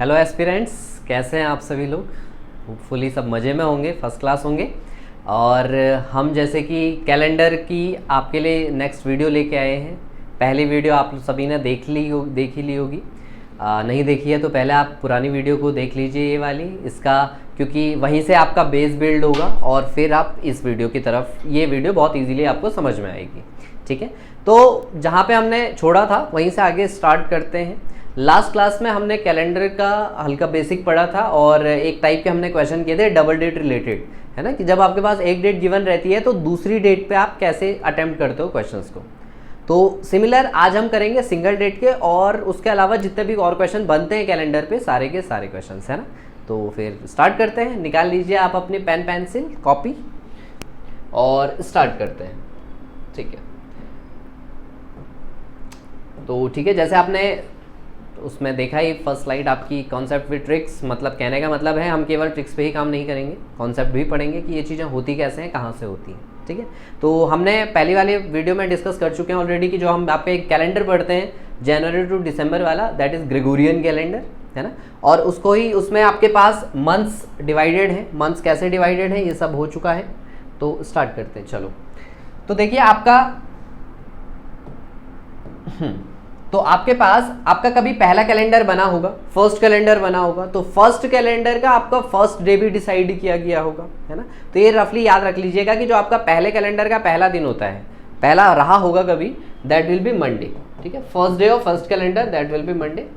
Hello aspirants, कैसे हैं आप सभी लोग। होपफुली सब मज़े में होंगे, फर्स्ट क्लास होंगे। और हम जैसे कि कैलेंडर की आपके लिए नेक्स्ट वीडियो लेके आए हैं। पहली वीडियो आप सभी ने देख ही ली होगी। नहीं देखी है तो पहले आप पुरानी वीडियो को देख लीजिए, ये वाली, इसका, क्योंकि वहीं से आपका बेस बिल्ड होगा और फिर आप इस वीडियो की तरफ, ये वीडियो बहुत इजीली आपको समझ में आएगी। ठीक है, तो जहाँ पे हमने छोड़ा था वहीं से आगे स्टार्ट करते हैं। लास्ट क्लास में हमने कैलेंडर का हल्का बेसिक पढ़ा था और एक टाइप के हमने क्वेश्चन किए थे डबल डेट रिलेटेड, है ना, कि जब आपके पास एक डेट गिवन रहती है तो दूसरी डेट पे आप कैसे अटेम्प्ट करते हो क्वेश्चंस को। तो सिमिलर आज हम करेंगे सिंगल डेट के, और उसके अलावा जितने भी और क्वेश्चन बनते हैं कैलेंडर पे सारे के सारे क्वेश्चंस, है ना। तो फिर स्टार्ट करते हैं। निकाल लीजिए आप अपनी पेन पेंसिल कॉपी और स्टार्ट करते हैं। ठीक है, तो ठीक है, जैसे आपने उसमें देखा ही फर्स्ट स्लाइड आपकी कॉन्सेप्ट विद ट्रिक्स, मतलब कहने का मतलब है हम केवल ट्रिक्स पे ही काम नहीं करेंगे, कॉन्सेप्ट भी पढ़ेंगे कि ये चीज़ें होती कैसे हैं, कहाँ से होती हैं। ठीक है, तो हमने पहली वाली वीडियो में डिस्कस कर चुके हैं ऑलरेडी कि जो हम आपका एक कैलेंडर पढ़ते हैं जनवरी टू दिसंबर वाला, दैट इज़ ग्रेगोरियन कैलेंडर, है ना। और उसको ही, उसमें आपके पास मंथ्स डिवाइडेड है, मंथ्स कैसे डिवाइडेड है ये सब हो चुका है। तो स्टार्ट करते हैं, चलो। तो देखिए तो आपके पास आपका कभी पहला कैलेंडर बना होगा, फर्स्ट कैलेंडर बना होगा, तो फर्स्ट कैलेंडर का आपका फर्स्ट डे भी डिसाइड किया गया होगा, है ना। तो ये रफली याद रख लीजिएगा कि जो आपका पहले कैलेंडर का पहला दिन होता है, पहला रहा होगा कभी, दैट विल बी मंडे। ठीक है, first day of first calendar that will be Monday.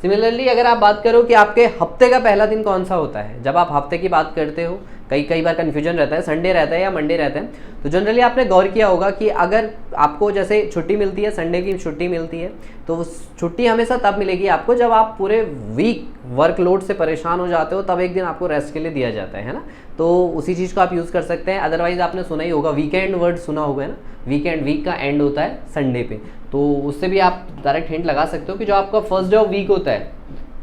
Similarly अगर आप बात करो कि आपके हफ्ते का पहला दिन कौन सा होता है, जब आप हफ्ते की बात करते हो, कई बार कन्फ्यूजन रहता है संडे रहता है या मंडे रहता है, तो जनरली आपने गौर किया होगा कि अगर आपको जैसे छुट्टी मिलती है, संडे की छुट्टी मिलती है, तो छुट्टी हमेशा तब मिलेगी आपको जब आप पूरे वीक वर्कलोड से परेशान हो जाते हो, तब एक दिन आपको रेस्ट के लिए दिया जाता है ना। तो उसी चीज़ को आप यूज़ कर सकते हैं। अदरवाइज आपने सुना ही होगा, वीकेंड वर्ड सुना होगा ना, वीकेंड, वीक का एंड होता है संडे पे, तो उससे भी आप डायरेक्ट हिंट लगा सकते हो कि जो आपका फर्स्ट डे ऑफ वीक होता है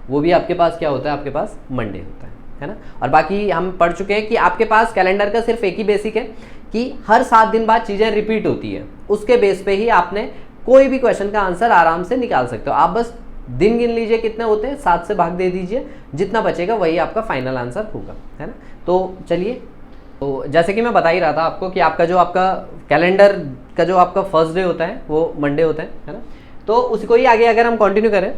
वो भी आपके पास क्या होता है, आपके पास मंडे होता है ना। और बाकी हम पढ़ चुके हैं कि आपके पास कैलेंडर का सिर्फ एक ही बेसिक है कि हर 7 दिन बाद चीज़ें रिपीट होती है, उसके बेस पे ही आपने कोई भी क्वेश्चन का आंसर आराम से निकाल सकते हो। आप बस दिन गिन लीजिए कितने होते हैं, 7 से भाग दे दीजिए, जितना बचेगा वही आपका फाइनल आंसर होगा, है ना। तो चलिए, तो जैसे कि मैं बता ही रहा था आपको कि आपका जो आपका कैलेंडर का जो आपका फर्स्ट डे होता है वो मंडे होता है ना। तो उसको ही आगे अगर हम कंटिन्यू करें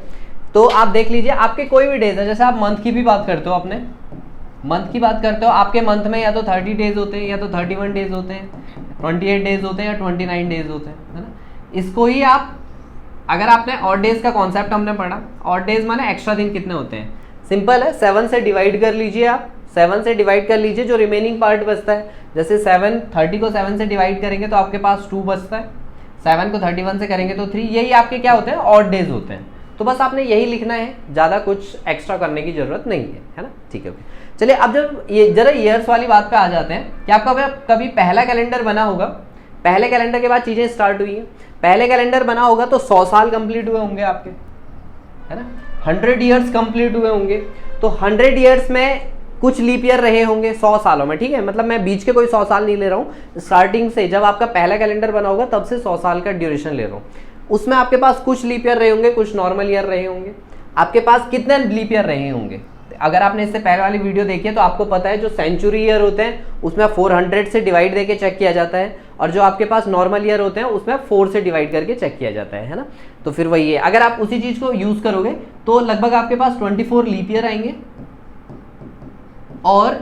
तो आप देख लीजिए आपके कोई भी डेज है, जैसे आप मंथ की भी बात करते हो, अपने मंथ की बात करते हो, आपके मंथ में या तो 30 डेज होते हैं, या तो 31 डेज होते हैं, 28 डेज होते हैं, या 29 डेज होते हैं, है ना। इसको ही आप, अगर आपने ऑड डेज का कॉन्सेप्ट हमने पढ़ा, ऑड डेज माने एक्स्ट्रा दिन कितने होते हैं, सिंपल है, 7 से डिवाइड कर लीजिए आप, 7 से डिवाइड कर लीजिए, जो रिमेनिंग पार्ट बचता है, जैसे 30 को 7 से डिवाइड करेंगे तो आपके पास 2 बचता है, 7 को 31 से करेंगे तो 3, यही आपके क्या होते हैं, ऑड डेज होते हैं। तो बस आपने यही लिखना है, ज़्यादा कुछ एक्स्ट्रा करने की जरूरत नहीं है ना। ठीक है, ओके। चलिए अब जब ये जरा ईयर्स वाली बात पे आ जाते हैं कि आपका कभी पहला कैलेंडर बना होगा, पहले कैलेंडर के बाद चीज़ें स्टार्ट हुई हैं, पहले कैलेंडर बना होगा तो 100 साल कंप्लीट हुए होंगे आपके, है ना, 100 ईयर्स कंप्लीट हुए होंगे। तो 100 ईयर्स में कुछ लीप ईयर रहे होंगे 100 सालों में, ठीक है, मतलब मैं बीच के कोई 100 साल नहीं ले रहा हूँ, स्टार्टिंग से जब आपका पहला कैलेंडर बना होगा तब से 100 साल का ड्यूरेशन ले रहा हूँ। उसमें आपके पास कुछ लीप ईयर रहे होंगे, कुछ नॉर्मल ईयर रहे होंगे। आपके पास कितने लीप ईयर रहे होंगे, अगर आपने इससे पहले वाली वीडियो देखी है तो आपको पता है जो सेंचुरी ईयर होते हैं उसमें 400 से डिवाइड देके चेक किया जाता है, और जो आपके पास नॉर्मल ईयर होते हैं उसमें 4 से डिवाइड करके चेक किया जाता है ना। तो फिर वही है, अगर आप उसी चीज को यूज करोगे तो लगभग आपके पास 24 लीप ईयर आएंगे और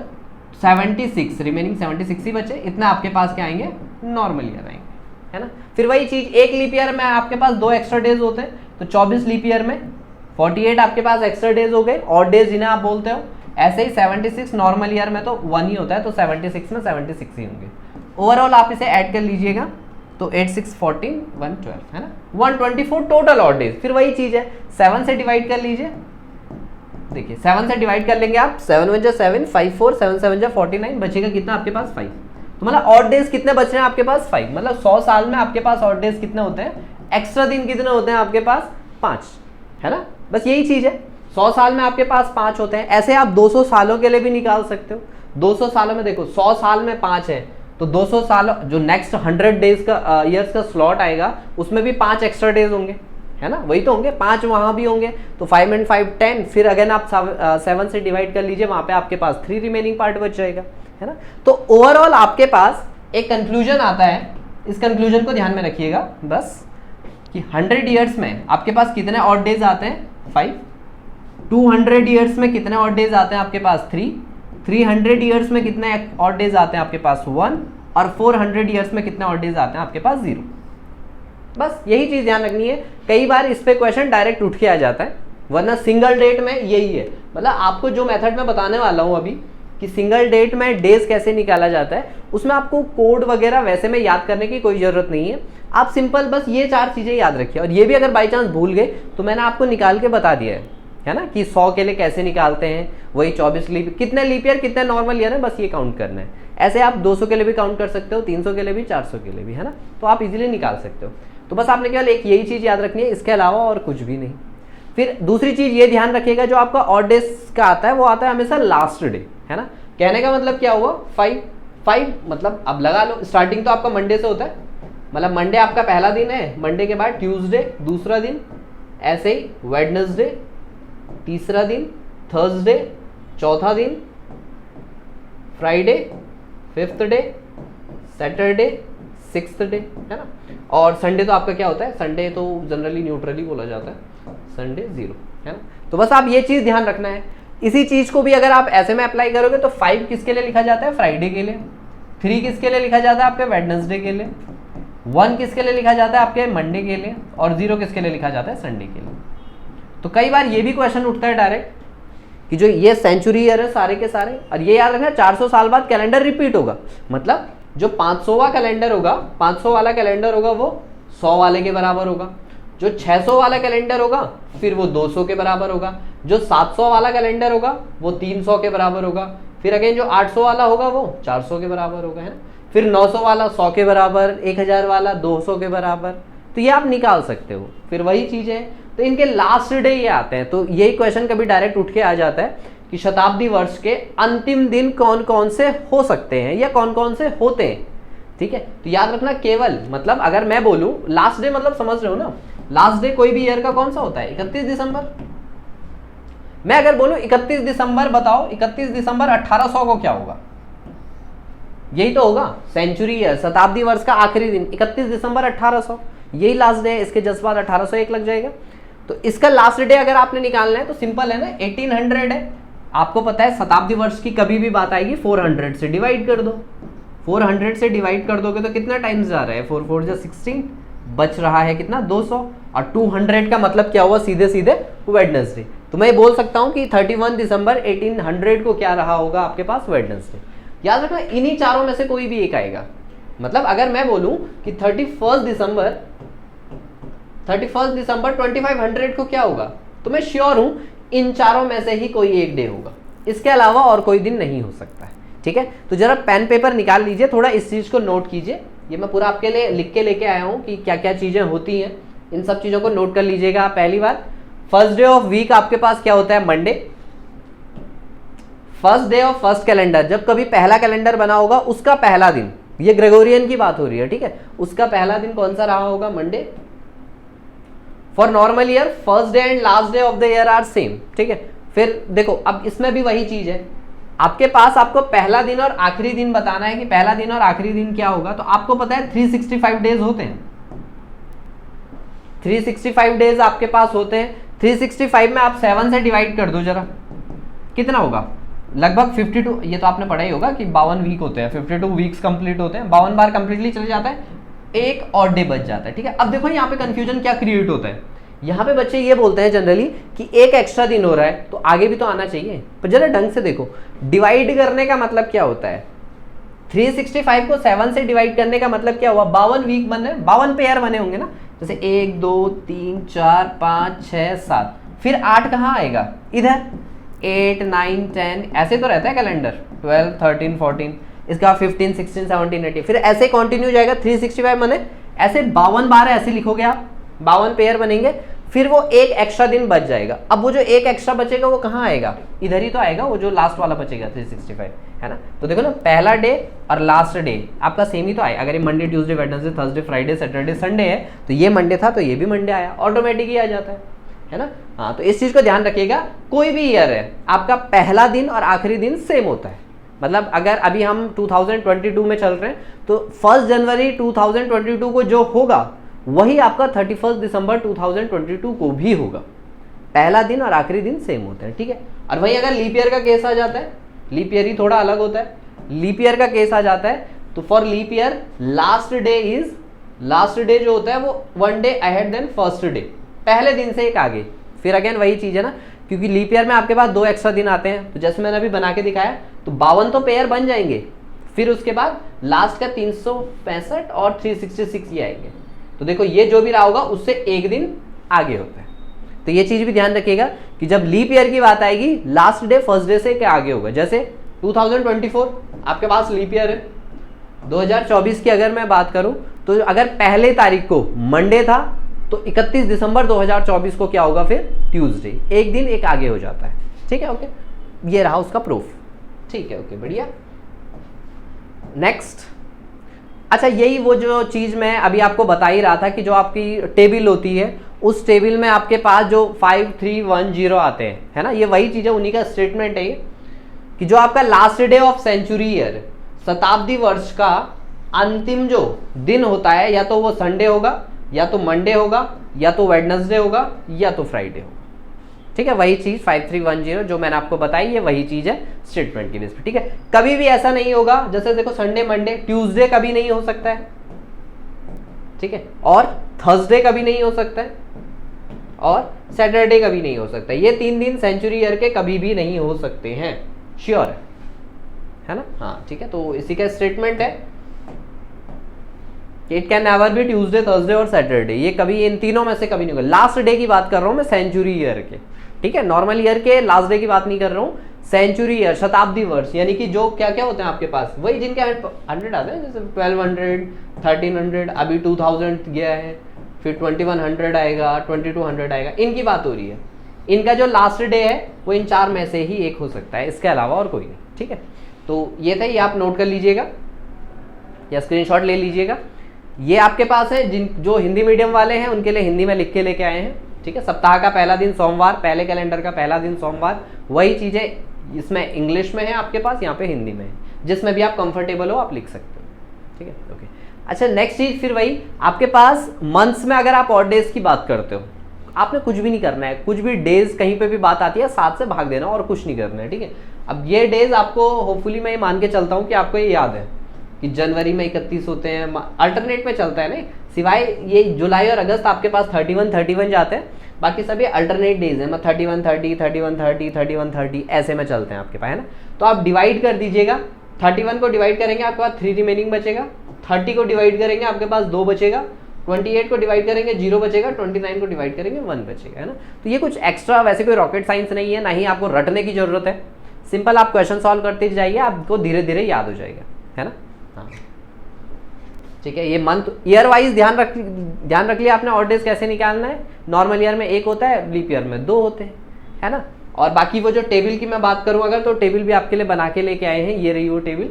76 रिमेनिंग 76 ही बचे, इतना आपके पास क्या आएंगे, नॉर्मल ईयर आएंगे, है ना। फिर वही चीज, एक लीप ईयर में आपके पास 2 एक्स्ट्रा डेज होते हैं, तो 24 लीप ईयर में 48 आपके पास एक्स्ट्रा डेज हो गए, और डेज जिन्हें आप बोलते हो। ऐसे ही 76 नॉर्मल ईयर में तो 1 ही होता है, तो 76 में 76 ही होंगे। ओवरऑल आप इसे ऐड कर लीजिएगा तो 8 6 14 112, है ना, 124 टोटल ऑड डेज। फिर वही चीज है, 7 से डिवाइड कर लीजिए, देखिए 7 से डिवाइड कर लेंगे आप, 7 1 7 5 4 7 7 49, बचेगा कितना आपके पास 5। तो मतलब ऑड डेज कितने बच रहे हैं आपके पास, 5। मतलब 100 साल में आपके पास ऑड डेज कितने होते हैं, एक्स्ट्रा दिन कितने होते हैं आपके पास, 5, है ना। बस यही चीज है, 100 साल में आपके पास 5 होते हैं। ऐसे आप 200 सालों के लिए भी निकाल सकते हो। 200 सालों में देखो, 100 साल में 5 है, तो 200 साल जो नेक्स्ट 100 डेज का ईयर्स का स्लॉट आएगा उसमें भी 5 एक्स्ट्रा डेज होंगे, है ना, वही तो होंगे, 5 वहाँ भी होंगे, तो 5 and 5 10, फिर अगेन आप 7 से डिवाइड कर लीजिए, वहाँ पे आपके पास 3 रिमेनिंग पार्ट बच जाएगा, है ना। तो ओवरऑल आपके पास एक कंक्लूजन आता है, इस कंक्लूजन को ध्यान में रखिएगा बस, कि 100 ईयर्स में आपके पास कितने ऑड डेज आते हैं, 5, 200 ईयर्स में कितने ऑड डेज आते हैं आपके पास, 3, 300 ईयर्स में कितने ऑड डेज आते हैं आपके पास, 1, और 400 ईयर्स में कितने ऑड डेज आते हैं आपके पास, 0। बस यही चीज ध्यान रखनी है। कई बार इस पे क्वेश्चन डायरेक्ट उठ के आ जाता है, वरना सिंगल डेट में यही है, मतलब आपको जो मेथड मैं बताने वाला हूं अभी कि सिंगल डेट में डेज कैसे निकाला जाता है, उसमें आपको कोड वगैरह वैसे में याद करने की कोई जरूरत नहीं है। आप सिंपल बस ये 4 चीजें याद रखिए, और ये भी अगर बाई चांस भूल गए तो मैंने आपको निकाल के बता दिया है ना, कि 100 के लिए कैसे निकालते हैं, वही 24 लीप, कितने लीप ईयर कितने नॉर्मल ईयर है, बस ये काउंट करना है। ऐसे आप 200 के लिए भी काउंट कर सकते हो, 300 के लिए भी, 400 के लिए भी, है ना, तो आप इजीली निकाल सकते हो। तो बस आपने केवल एक यही चीज याद रखनी है, इसके अलावा और कुछ भी नहीं। फिर दूसरी चीज ये ध्यान रखिएगा, जो आपका ऑड डेज का आता है वो आता है हमेशा लास्ट डे, है ना। कहने का मतलब क्या हुआ, 5 मतलब अब लगा लो, स्टार्टिंग तो आपका मंडे से होता है, मतलब मंडे आपका पहला दिन है, मंडे के बाद ट्यूसडे दूसरा दिन, ऐसे ही वेडनेसडे तीसरा दिन, थर्सडे चौथा दिन, Friday 5th day, Saturday 6th day, है ना। और संडे तो आपका क्या होता है, संडे तो जनरली न्यूट्रली बोला जाता है, संडे 0, है ना। तो बस आप ये चीज ध्यान रखना है। इसी चीज को भी अगर आप ऐसे में अप्लाई करोगे तो 5 किसके लिए लिखा जाता है, फ्राइडे के लिए, 3 किसके लिए लिखा जाता है आपके वेडनेसडे के लिए, 1 किसके लिए लिखा जाता है आपके मंडे के लिए, और 0 किसके लिए लिखा जाता है, संडे के लिए। तो कई बार ये भी क्वेश्चन उठता है डायरेक्ट कि जो ये सेंचुरी ईयर है सारे के सारे, और ये याद रखना 400 साल बाद कैलेंडर रिपीट होगा, मतलब जो 500वां कैलेंडर होगा, 500 वाला कैलेंडर होगा वो 100 वाले के बराबर होगा, जो 600 वाला कैलेंडर होगा फिर वो 200 के बराबर होगा, जो 700 वाला कैलेंडर होगा वो 300 के बराबर होगा, फिर अगेन जो 800 वाला होगा वो 400 के बराबर होगा, है ना। फिर 900 वाला 100 के बराबर, 1000 वाला 200 के बराबर, तो ये आप निकाल सकते हो। फिर वही चीज़ है, तो इनके लास्ट डे ये आते हैं, तो यही क्वेश्चन कभी डायरेक्ट उठ के आ जाता है कि शताब्दी वर्ष के अंतिम दिन कौन कौन से हो सकते हैं या कौन कौन से होते हैं, ठीक है। तो याद रखना केवल, मतलब अगर मैं बोलूं लास्ट डे, मतलब समझ रहे हो ना, लास्ट डे कोई भी ईयर का कौन सा होता है, 31 दिसंबर। मैं अगर बोलूं 31 दिसंबर, बताओ 31 दिसंबर 1800 को क्या होगा, यही तो होगा सेंचुरी ईयर, शताब्दी वर्ष का आखिरी दिन 31 दिसंबर 1800, यही लास्ट डे है, इसके जस्ट बाद 1801 लग जाएगा। तो इसका लास्ट डे अगर आपने निकालना है तो सिंपल है ना, 1800 है, आपको पता है शताब्दी वर्ष की कभी भी बात आएगी 400 से डिवाइड कर दो, 400 से डिवाइड कर दोगे तो कितना टाइम्स जा रहा है, 4 4 16, बच रहा है कितना 200, और 200 का मतलब क्या हुआ, सीधे सीधे वेडनेसडे। तो मैं बोल सकता हूं कि 31 दिसंबर 1800 को क्या रहा होगा आपके पास, वेडनेसडे। याद रखना इन्हीं चारों में से कोई भी एक आएगा, मतलब अगर मैं बोलूं कि 31 दिसंबर 2500 को क्या होगा, तो मैं श्योर हूं इन चारों में से ही कोई एक डे होगा, इसके अलावा और कोई दिन नहीं हो सकता है, ठीक है। तो जरा पेन पेपर निकाल लीजिए, थोड़ा इस चीज को नोट कीजिए, ये मैं पूरा आपके लिए लिख के लेके आया हूं कि क्या क्या चीजें होती हैं, इन सब चीजों को नोट कर लीजिएगा। पहली बात, फर्स्ट डे ऑफ वीक आपके पास क्या होता है, Monday. First day of first calendar, जब कभी पहला कैलेंडर बना होगा उसका पहला दिन, ये ग्रेगोरियन की बात हो रही है, ठीक है, उसका पहला दिन कौन सा रहा होगा, Monday. For normal year first day and last day of the year are same, ठीक है। फिर देखो अब इसमें भी वही चीज है, आपके पास आपको पहला दिन और आखिरी दिन बताना है कि पहला दिन और आखिरी दिन क्या होगा, तो आपको पता है 365 डेज होते हैं, 365 डेज आपके पास होते हैं। 365 में आप 7 से डिवाइड कर दो जरा, कितना होगा, लगभग 52, ये तो आपने पढ़ा ही होगा कि 52 वीक होते हैं, 52 वीक्स कंप्लीट होते हैं, 52 बार कंप्लीटली चले जाता है, एक और डे बच जाता है, ठीक है। अब देखो यहाँ पे कंफ्यूजन क्या क्रिएट होता है, यहाँ पे बच्चे ये बोलते हैं जनरली कि एक एक्स्ट्रा दिन हो रहा है तो आगे भी तो आना चाहिए, पर जरा ढंग से देखो, डिवाइड करने का मतलब क्या होता है, 365 को 7 से डिवाइड करने का मतलब क्या हुआ, 52 वीक बन रहे, 52 पेयर बने होंगे ना, जैसे 1 2 3 4 5 6 7, फिर 8 कहाँ आएगा, इधर 8 9 10, ऐसे तो रहता है कैलेंडर, 12 13 14, इसका 15 16 17 18, फिर ऐसे कंटिन्यू जाएगा। 365 माने ऐसे 52 बार ऐसे लिखोगे आप, 52 पेयर बनेंगे, फिर वो एक एक्स्ट्रा दिन बच जाएगा। अब वो जो एक एक्स्ट्रा बचेगा वो कहाँ आएगा, इधर ही तो आएगा, वो जो लास्ट वाला बचेगा 365, है ना। तो देखो ना, पहला डे और लास्ट डे आपका सेम ही तो आया। अगर ये Monday Tuesday Wednesday Thursday Friday Saturday Sunday है, तो ये मंडे था तो ये भी मंडे आया, ऑटोमेटिक ही आ जाता है ना। हाँ, तो इस चीज को ध्यान रखिएगा। कोई भी ईयर है, आपका पहला दिन और आखिरी दिन सेम होता है। मतलब अगर अभी हम 2022 में चल रहे हैं, तो 1 जनवरी 2022 को जो होगा वही आपका 31 दिसंबर 2022 को भी होगा। पहला दिन और आखिरी दिन सेम होते हैं, ठीक है। और वही अगर लीप ईयर का केस आ जाता है, लीप ईयर ही थोड़ा अलग होता है। लीप ईयर का केस आ जाता है तो for leap year last day जो होता है वो 1 day ahead than first day, पहले दिन से एक आगे। फिर अगेन वही चीज है ना, क्योंकि लीप ईयर में आपके पास 2 एक्स्ट्रा दिन आते हैं, तो जैसे मैंने अभी बना के दिखाया, तो 52 तो पेयर बन जाएंगे। फिर उसके बाद लास्ट का 365 और 366 ये आएंगे। तो देखो ये जो भी रहा होगा उससे एक दिन आगे होता है। तो ये चीज भी ध्यान रखिएगा कि जब लीप ईयर की बात आएगी, लास्ट डे फर्स्ट डे से क्या आगे होगा। जैसे 2024 आपके पास लीप ईयर है, 2024 की अगर मैं बात करूं, तो अगर पहले तारीख को मंडे था तो 31 दिसंबर 2024 को क्या होगा, फिर ट्यूसडे, एक दिन एक आगे हो जाता है, ठीक है। ओके, ये रहा उसका प्रूफ, ठीक है। ओके, बढ़िया। नेक्स्ट, अच्छा, यही वो जो चीज मैं अभी आपको बता ही रहा था कि जो आपकी टेबल होती है, उस टेबल में आपके पास जो 5310 आते हैं, है ना, ये वही चीज है, उन्हीं का स्टेटमेंट है ये, कि जो आपका last day of century year, शताब्दी वर्ष का अंतिम जो दिन होता है, या तो वो संडे होगा, या तो मंडे होगा, या तो वेडनेसडे होगा, या तो फ्राइडे होगा, ठीक है। वही चीज 5310 जो मैंने आपको बताई, ये वही चीज है स्टेटमेंट की बेस पे, ठीक है। कभी भी ऐसा नहीं होगा, जैसे देखो संडे मंडे ट्यूसडे कभी नहीं हो सकता है, ठीक है, और थर्सडे कभी नहीं हो सकता है, और सैटरडे कभी नहीं हो सकता है। ये 3 दिन सेंचुरी ईयर के कभी भी नहीं हो सकते हैं, श्योर है ना। हाँ, ठीक है, तो इसी का स्टेटमेंट है, it can never be Tuesday Thursday और सैटरडे, ये कभी इन तीनों में से कभी नहीं होगा। लास्ट डे की बात कर रहा हूं मैं सेंचुरी ईयर के, ठीक है, नॉर्मल ईयर के लास्ट डे की बात नहीं कर रहा हूँ, सेंचुरी ईयर, शताब्दी वर्ष, यानी कि जो क्या क्या होते हैं आपके पास, वही जिनके 100 आते हैं, जैसे 1200, 1300, अभी 2000 गया है, फिर 2100 आएगा, 2200 आएगा, इनकी बात हो रही है। इनका जो लास्ट डे है वो इन 4 में से ही एक हो सकता है, इसके अलावा और कोई नहीं, ठीक है। तो ये था, ये आप नोट कर लीजिएगा या स्क्रीनशॉट ले लीजिएगा। ये आपके पास है, जिन जो हिंदी मीडियम वाले हैं उनके लिए हिंदी में लिख के लेके आए हैं, ठीक है। सप्ताह का पहला दिन सोमवार, पहले कैलेंडर का पहला दिन सोमवार, वही चीज़ें इसमें इंग्लिश में है आपके पास, यहाँ पे हिंदी में है, जिसमें भी आप कंफर्टेबल हो आप लिख सकते हो, ठीक है। ओके, अच्छा, नेक्स्ट चीज़ फिर वही आपके पास मंथ्स में अगर आप ऑड डेज की बात करते हो, आपने कुछ भी नहीं करना है, कुछ भी डेज कहीं पे भी बात आती है 7 से भाग देना और कुछ नहीं करना है, ठीक है। अब ये डेज आपको होपफुली मैं ये मान के चलता हूँ कि आपको ये याद है कि जनवरी में 31 होते हैं, अल्टरनेट में चलता है, नहीं सिवाय ये जुलाई और अगस्त आपके पास 31 जाते हैं, बाकी सभी अल्टरनेट डेज हैं, 31 30 31 30 ऐसे में चलते हैं आपके पास, है ना। तो आप डिवाइड कर दीजिएगा, 31 को डिवाइड करेंगे आपके पास 3 रिमेनिंग बचेगा, 30 को डिवाइड करेंगे आपके पास 2 बचेगा, 28 को डिवाइड करेंगे 0 बचेगा, 29 को डिवाइड करेंगे 1 बचेगा, है ना। तो ये कुछ एक्स्ट्रा वैसे कोई रॉकेट साइंस नहीं है, ना ही आपको रटने की जरूरत है, सिंपल आप क्वेश्चन सॉल्व करते जाइए, आपको धीरे धीरे याद हो जाएगा, है ना। हाँ, ठीक है। ये मंथ ईयर वाइज ध्यान रख लिया आपने, ऑड डेज कैसे निकालना है। नॉर्मल ईयर में 1 होता है, लीप ईयर में 2 होते हैं, है ना। और बाकी वो जो टेबल की मैं बात करूं अगर, तो टेबल भी आपके लिए बना के लेके आए हैं, ये रही वो टेबल,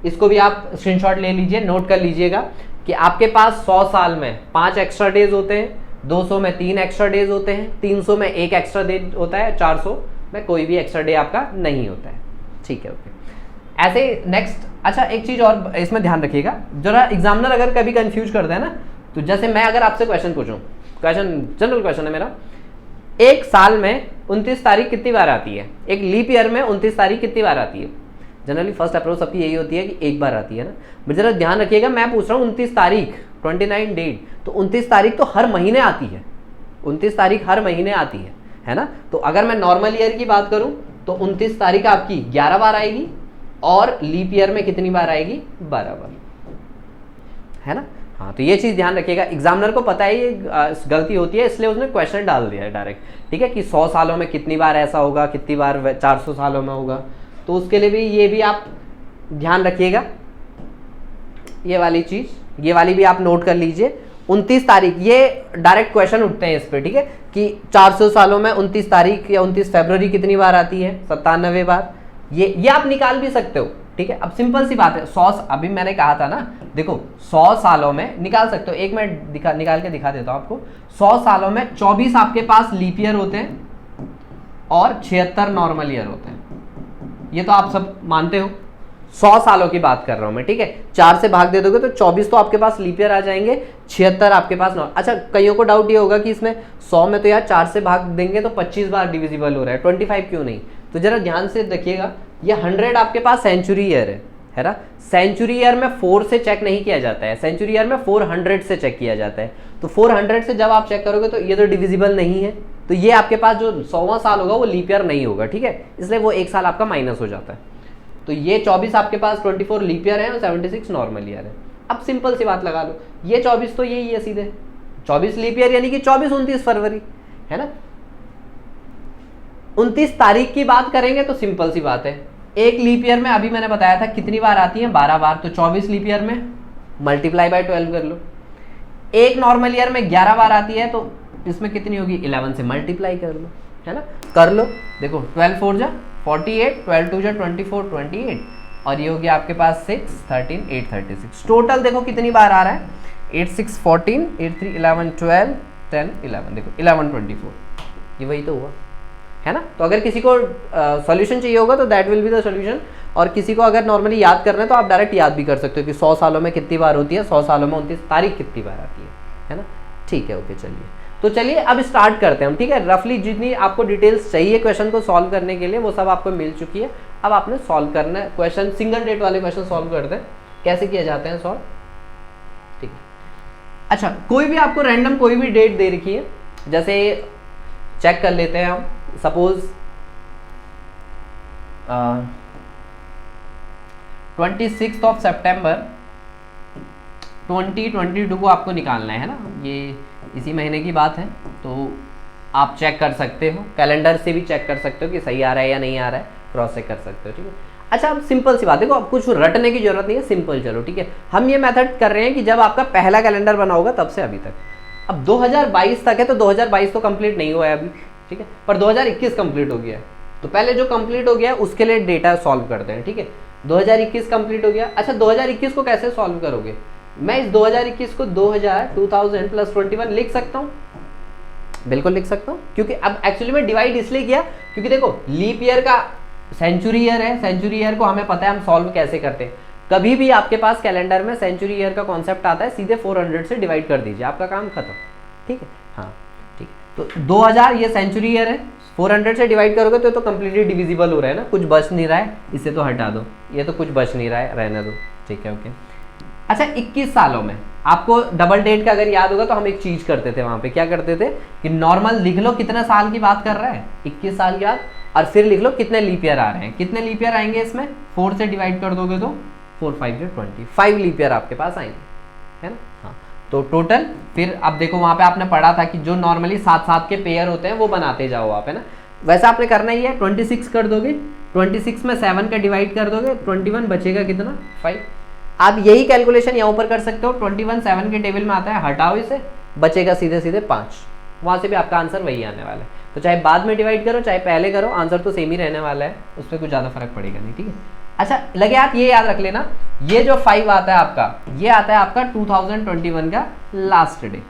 इसको भी आप स्क्रीनशॉट ले लीजिए, नोट कर लीजिएगा कि आपके पास 100 साल में 5 एक्स्ट्रा डेज होते हैं, 200 में 3 एक्स्ट्रा डेज होते हैं, 300 में 1 एक्स्ट्रा डे होता है, 400 में कोई भी एक्स्ट्रा डे आपका नहीं होता है, ठीक है। ओके, ऐसे नेक्स्ट, अच्छा एक चीज और इसमें ध्यान रखिएगा, जरा एग्जामिनर अगर कभी कंफ्यूज करता है ना, तो जैसे मैं अगर आपसे क्वेश्चन पूछूं, क्वेश्चन जनरल क्वेश्चन है मेरा, एक साल में 29 तारीख कितनी बार आती है, एक लीप ईयर में 29 तारीख कितनी बार आती है। जनरली फर्स्ट अप्रोच सबकी यही होती है कि एक बार आती है ना, बट जरा ध्यान रखिएगा, मैं पूछ रहा हूँ 29 तारीख 29 डेट, तो 29 तारीख तो हर महीने आती है, 29 तारीख हर महीने आती है ना। तो अगर मैं नॉर्मल ईयर की बात करूं तो 29 तारीख आपकी 11 बार आएगी, और लीप ईयर में कितनी बार आएगी, 12 बार, है ना। हाँ, तो ये चीज ध्यान रखिएगा, एग्जामिनर को पता है ये गलती होती है, इसलिए उसने क्वेश्चन डाल दिया है डायरेक्ट, ठीक है, कि 100 सालों में कितनी बार ऐसा होगा, कितनी बार 400 सालों में होगा, तो उसके लिए भी ये भी आप ध्यान रखिएगा, ये वाली चीज, ये वाली भी आप नोट कर लीजिए। 29 तारीख, ये डायरेक्ट क्वेश्चन उठते हैं इस पे, ठीक है, कि 400 सालों में 29 तारीख या 29 फरवरी कितनी बार आती है? 97 बार। ये आप निकाल भी सकते हो, ठीक है। अब सिंपल सी बात है, 100, अभी मैंने कहा था ना, देखो 100 सालों में निकाल सकते हो। एक मैं निकाल के दिखा देता हूं आपको। 100 सालों में 24 आपके पास लीप ईयर होते हैं और 76 नॉर्मल ईयर होते हैं। ये तो आप सब मानते हो। 100 सालों की बात कर रहा हूं मैं, ठीक है। 4 से भाग दे दोगे तो 24 तो आपके पास लीप ईयर आ जाएंगे, 76 आपके पास अच्छा, कईयों को डाउट ये होगा कि इसमें 100 में तो यार 4 से भाग देंगे तो 25 बार डिविजिबल हो रहा है, 25 क्यों नहीं? तो जरा ध्यान से देखिएगा, ये 100 आपके पास सेंचुरी ईयर है ना। सेंचुरी ईयर में 4 से चेक नहीं किया जाता है, सेंचुरी ईयर में 400 से चेक किया जाता है। तो 400 से जब आप चेक करोगे तो ये तो डिविजिबल नहीं है, तो ये आपके पास जो 100वां साल होगा वो लीप ईयर नहीं होगा, ठीक है, इसलिए वो एक साल आपका माइनस हो जाता है। तो ये 24 आपके पास 24 लीप ईयर है और 76 नॉर्मल ईयर है। अब सिंपल सी बात लगा लो, ये 24 तो यही है सीधे, 24 लीप ईयर यानी कि 24-29 फरवरी, है ना। 29 तारीख की बात करेंगे तो सिंपल सी बात है, एक लीप ईयर में अभी मैंने बताया था कितनी बार आती है? 12 बार। तो 24 लीप ईयर में मल्टीप्लाई बाय 12 कर लो। एक नॉर्मल ईयर में 11 बार आती है, तो इसमें कितनी होगी? 11 से मल्टीप्लाई कर लो, है ना, कर लो। देखो 12 4 जा 48, 12 2 जा 24, 28, और ये हो गया आपके पास 6, 13, 8, 36। टोटल देखो कितनी बार आ रहा है? 8 6 14, 8 3 11, 12, 10 11, देखो 11 24, ये वही तो हुआ, है ना। तो अगर किसी को सॉल्यूशन चाहिए होगा तो that will be the solution, और किसी को अगर नॉर्मली याद करना है तो आप डायरेक्ट याद भी कर सकते हो कि 100 सालों में कितनी बार होती है, 100 सालों में 29 तारीख कितनी बार आती है ना। ठीक है, ओके, चलिए। तो चलिए अब स्टार्ट करते हैं हम, ठीक है। रफली जितनी आपको डिटेल्स चाहिए क्वेश्चन को सॉल्व करने के लिए वो सब आपको मिल चुकी है। अब आपने सॉल्व करना है क्वेश्चन, सिंगल डेट वाले क्वेश्चन सॉल्व करते हैं। कैसे किए जाते हैं सॉल्व, ठीक है। अच्छा, कोई भी आपको रैंडम कोई भी डेट दे रखी है, जैसे चेक कर लेते हैं हम, सपोज 26 सितंबर 2022 को आपको निकालना है ना, ये इसी महीने की बात है। तो आप चेक कर सकते हो, कैलेंडर से भी चेक कर सकते हो कि सही आ रहा है या नहीं आ रहा है, क्रॉस चेक कर सकते हो, ठीक है। अच्छा, अब सिंपल सी बात, देखो अब कुछ रटने की जरूरत नहीं है, सिंपल चलो, ठीक है। हम ये मेथड कर रहे हैं कि जब आपका पहला कैलेंडर बना होगा तब से अभी तक। अब 2022 तक है, तो 2022 तो कंप्लीट नहीं हुआ है अभी, ठीक है, पर 2021 कंप्लीट हो गया है। तो पहले जो कंप्लीट हो गया है उसके लिए डेटा सॉल्व करते हैं, ठीक है। 2021 कंप्लीट हो गया। अच्छा, 2021 को कैसे सॉल्व करोगे? मैं इस 2021 को 2000 प्लस 21 लिख सकता हूँ, बिल्कुल लिख सकता हूँ, क्योंकि अब एक्चुअली में डिवाइड इसलिए किया क्योंकि देखो लीप ईयर का सेंचुरी ईयर है, सेंचुरी ईयर को हमें पता है हम सॉल्व कैसे करते हैं। कभी भी आपके पास कैलेंडर में सेंचुरी ईयर का कॉन्सेप्ट आता है, सीधे 400 से डिवाइड कर दीजिए, आपका काम खत्म, ठीक है। हाँ, ठीक है। तो 2000 ये सेंचुरी ईयर है, 400 से डिवाइड करोगे तो कंप्लीटली डिविजिबल हो रहा है ना, कुछ बच नहीं रहा है, इसे तो हटा दो, ये तो कुछ बच नहीं रहा है, रहने दो, ठीक है, ओके। अच्छा, 21 सालों में आपको डबल डेट का अगर याद होगा तो हम एक चीज करते थे वहां पे, क्या करते थे कि नॉर्मल लिख लो कितने साल की बात कर रहा है, 21 साल के बाद, और फिर लिख लो कितने लीप ईयर आ रहे हैं। कितने लीप ईयर आएंगे इसमें? 4 से डिवाइड कर दोगे तो 4 5 20, 5 लीप ईयर आपके पास आएंगे, है ना। हाँ, तो टोटल फिर अब देखो वहां पे आपने पढ़ा था कि जो नॉर्मली 7-7 के पेयर होते हैं वो बनाते जाओ आप, है ना। वैसा आपने करना ही है, 26 कर दोगे, 26 में 7 का डिवाइड कर दोगे, 21 बचेगा कितना? 5। आप यही कैलकुलेशन यहाँ ऊपर कर सकते हो, 21 7 के टेबल में आता है, हटाओ इसे, बचेगा सीधे सीधे 5, वहां से भी आपका आंसर वही आने वाला है। तो चाहे बाद में डिवाइड करो चाहे पहले करो, आंसर तो सेम ही रहने वाला है, उस पर कुछ ज़्यादा फर्क पड़ेगा नहीं, ठीक है। अच्छा लगे, आप ये याद रख लेना, ये जो 5 आता है आपका, ये आता है आपका 2021 का लास्ट डे।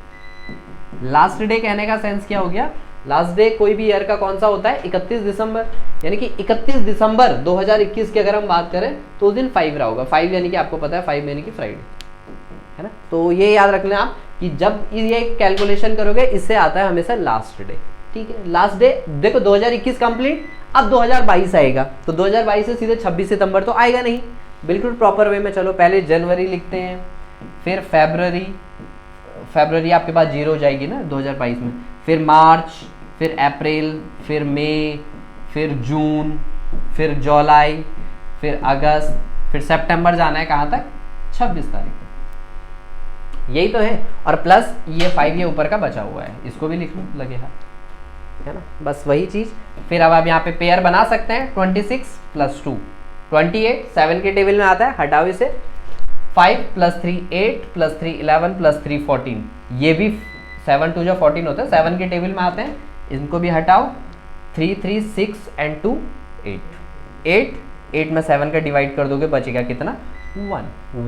लास्ट डे कहने का सेंस क्या हो गया? लास्ट डे कोई भी ईयर का कौन सा होता है? 31 दिसंबर, यानी कि 31 दिसंबर 2021 की अगर हम बात करें तो उस दिन 5 रहा होगा। 5 यानी कि आपको पता है 5 यानी कि फ्राइडे, है ना। तो ये याद रख लें आप कि जब ये कैलकुलेशन करोगे इससे आता है हमेशा लास्ट डे, ठीक है। लास्ट डे देखो 2021 कंप्लीट, अब 2022 आएगा, तो 2022 से सीधे 26 सितंबर तो आएगा नहीं, बिल्कुल प्रॉपर वे में चलो। पहले जनवरी लिखते हैं, फिर फरवरी आपके पास 0 हो जाएगी ना 2022 में, फिर मार्च, फिर अप्रैल, फिर मई, फिर जून, फिर जुलाई, फिर अगस्त, फिर सितंबर जाना है कहाँ तक? 26 तारीख तक, यही तो है। और प्लस ये 5 ये ऊपर का बचा हुआ है, इसको भी लिख लो लगे हाथ, है ना, बस वही चीज़। फिर अब आप यहाँ पे पेयर बना सकते हैं, 26 + 2 28, 7 के टेबल में आता है, हटाओ इसे, 5 + 3 8 + 3 11 + 3 14, ये भी 7 2 जो 14 होता है, 7 के टेबल में आते हैं, इनको भी हटाओ, 3 3 6 एंड 2 8 8 में 7 का डिवाइड कर दोगे, बचेगा कितना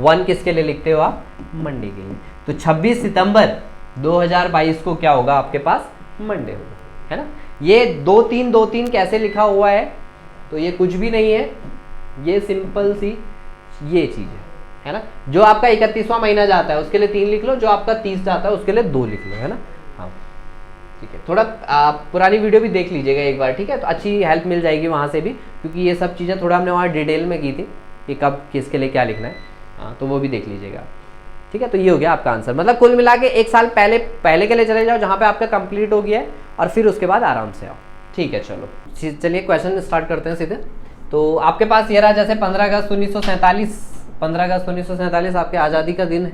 1 किसके लिए लिखते हो आप, मंडे के लिए। तो 26 सितंबर 2022 को क्या होगा आपके पास, मंडे होगा, है ना। ये 2 3 कैसे लिखा हुआ है, तो ये कुछ भी नहीं है, ये सिंपल सी ये चीज है ना। जो आपका 31वां महीना जाता है उसके लिए 3 लिख लो, जो आपका 30 जाता है उसके लिए 2 लिख लो, है ना। हाँ ठीक है, थोड़ा पुरानी वीडियो भी देख लीजिएगा एक बार, ठीक है, तो अच्छी हेल्प मिल जाएगी वहाँ से भी, क्योंकि ये सब चीज़ें थोड़ा हमने वहाँ डिटेल में की थी कि कब किसके लिए क्या लिखना है। हाँ तो वो भी देख लीजिएगा, ठीक है। तो ये हो गया आपका आंसर, मतलब कुल मिला के 1 साल पहले के लिए चले जाओ जहाँ पे आपका कंप्लीट हो गया है, और फिर उसके बाद आराम से आओ, ठीक है। चलिए क्वेश्चन स्टार्ट करते हैं सीधे। तो आपके पास ये रहा, जैसे 15 अगस्त 1947 आपके आज़ादी का दिन है।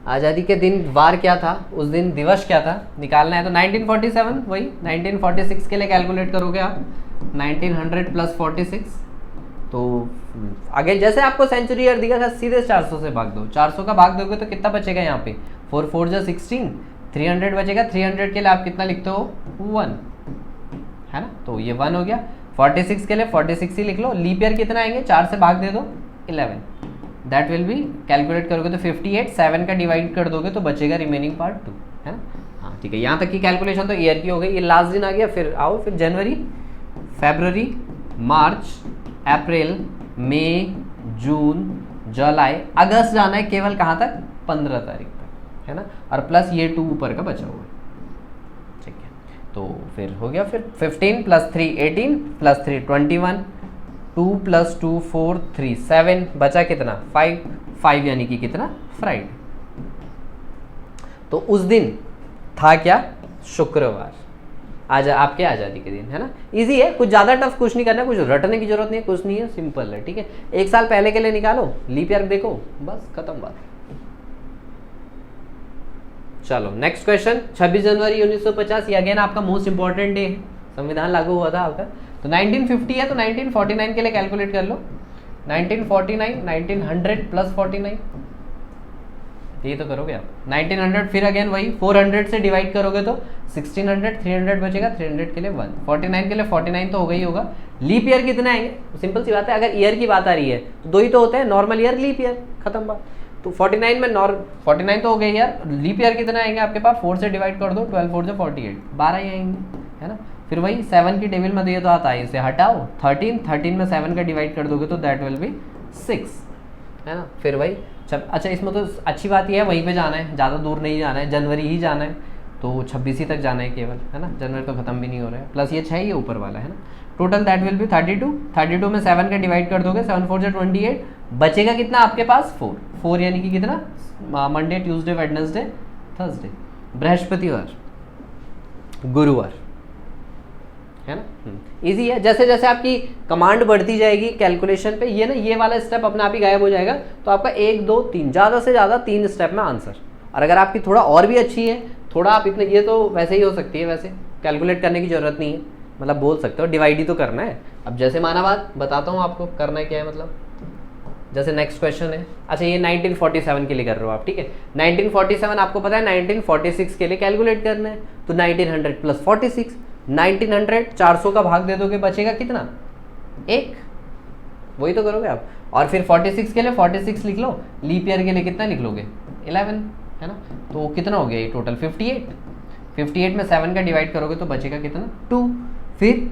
आज़ादी के दिन वार क्या था, उस दिन दिवस क्या था, निकालना है। तो 1947 वही 1946 के लिए कैलकुलेट करोगे आप, 1900 प्लस 46, तो आगे जैसे आपको सेंचुरी ईयर दिया था सीधे 400 से भाग दो, 400 का भाग दोगे तो कितना बचेगा यहाँ पे, 4 4 जा 16, 300 बचेगा। 300 के लिए आप कितना लिखते हो 1, है ना, तो ये 1 हो गया। 46 के लिए 46 ही लिख लो। लीप ईयर कितना आएंगे, 4 से भाग दे दो 11, दैट विल बी, कैलकुलेट करोगे तो 58, 7 का डिवाइड कर दोगे तो बचेगा रिमेनिंग पार्ट 2, है ना। हाँ ठीक है, यहाँ तक की कैलकुलेशन तो ईयर की हो गई। ये लास्ट दिन आ गया, फिर आओ फिर जनवरी, फरवरी, मार्च, अप्रैल, मई, जून, जुलाई, अगस्त जाना है केवल कहाँ तक, 15 तारीख तक, है ना, और प्लस ये 2 ऊपर का बचा हुआ है, ठीक है। तो फिर हो गया, फिर 15 प्लस 3 18 प्लस 3 21, 2 प्लस 2 4 3 7, बचा कितना 5 यानी कि कितना फ्राइडे। तो उस दिन था क्या, शुक्रवार, आज आपके आज़ादी के दिन, है ना। इजी है, कुछ ज़्यादा टफ कुछ नहीं करना, कुछ रटने की जरूरत नहीं है, कुछ नहीं है, सिंपल है, ठीक है। 1 साल पहले के लिए निकालो, लीप ईयर देखो, बस खत्म बात। चलो नेक्स्ट क्वेश्चन, 26 जनवरी 1950, ये अगेन आपका मोस्ट इंपॉर्टेंट डे है, संविधान लागू हुआ था आपका। तो 1950 है तो 1949 के लिए कैलकुलेट कर लो, 1949 1900 प्लस 49, ये तो करोगे आप। 1900 फिर अगेन वही 400 से डिवाइड करोगे तो 1600, 300 बचेगा, 300 के लिए 1, 49 के लिए 49 तो होगा ही होगा। लीप ईयर कितने आएंगे, सिंपल सी बात है, अगर ईयर की बात आ रही है तो 2 ही तो होते हैं, नॉर्मल ईयर, लीप ईयर, खत्म बात। तो 49 में 49 तो हो गई यार, लीप ईयर कितने आएंगे आपके पास, 4 से डिवाइड कर दो, 12 4 से 48, 12 ही आएंगे, है ना। फिर वही 7 की टेबल में दिए तो आता है, इसे हटाओ, 13 में 7 का डिवाइड कर दोगे तो दैट विल बी 6, है ना। फिर वही अच्छा, इसमें तो अच्छी बात यह है वहीं पे जाना है, ज़्यादा दूर नहीं जाना है, जनवरी ही जाना है, तो 26 ही तक जाना है केवल, है ना, जनवरी तो खत्म भी नहीं हो रहा है, प्लस ये 6 ही ऊपर वाला, है ना। टोटल दैट विल बी 32 में 7 का डिवाइड कर दोगे, 7 4 से 28, बचेगा कितना आपके पास 4 यानी कि कितना, मंडे, ट्यूसडे, वेडनेसडे, थर्सडे, बृहस्पतिवार, गुरुवार, है ना। इजी है, जैसे जैसे आपकी कमांड बढ़ती जाएगी कैलकुलेशन पे, ये ना ये वाला स्टेप अपने आप ही गायब हो जाएगा, तो आपका 1 2 3 ज़्यादा से ज़्यादा 3 स्टेप में आंसर। और अगर आपकी थोड़ा और भी अच्छी है, थोड़ा आप इतने, ये तो वैसे ही हो सकती है, वैसे कैलकुलेट करने की ज़रूरत नहीं है, मतलब बोल सकते हो डिवाइड ही तो करना है। अब जैसे माना बात बताता हूँ आपको करना है क्या है, मतलब जैसे नेक्स्ट क्वेश्चन है, अच्छा ये 1947 के लिए कर रहे हो आप, ठीक है। 1947 आपको पता है 1946 के लिए कैलकुलेट करना है, तो 1900 प्लस 46, 1900 400 का भाग दे दोगे, बचेगा कितना 1, वही तो करोगे आप। और फिर 46 के लिए 46 लिख लो, लीप ईयर के लिए कितना लिख लोगे 11, है ना। तो कितना हो गया ये टोटल 58 में 7 का डिवाइड करोगे तो बचेगा कितना 2। फिर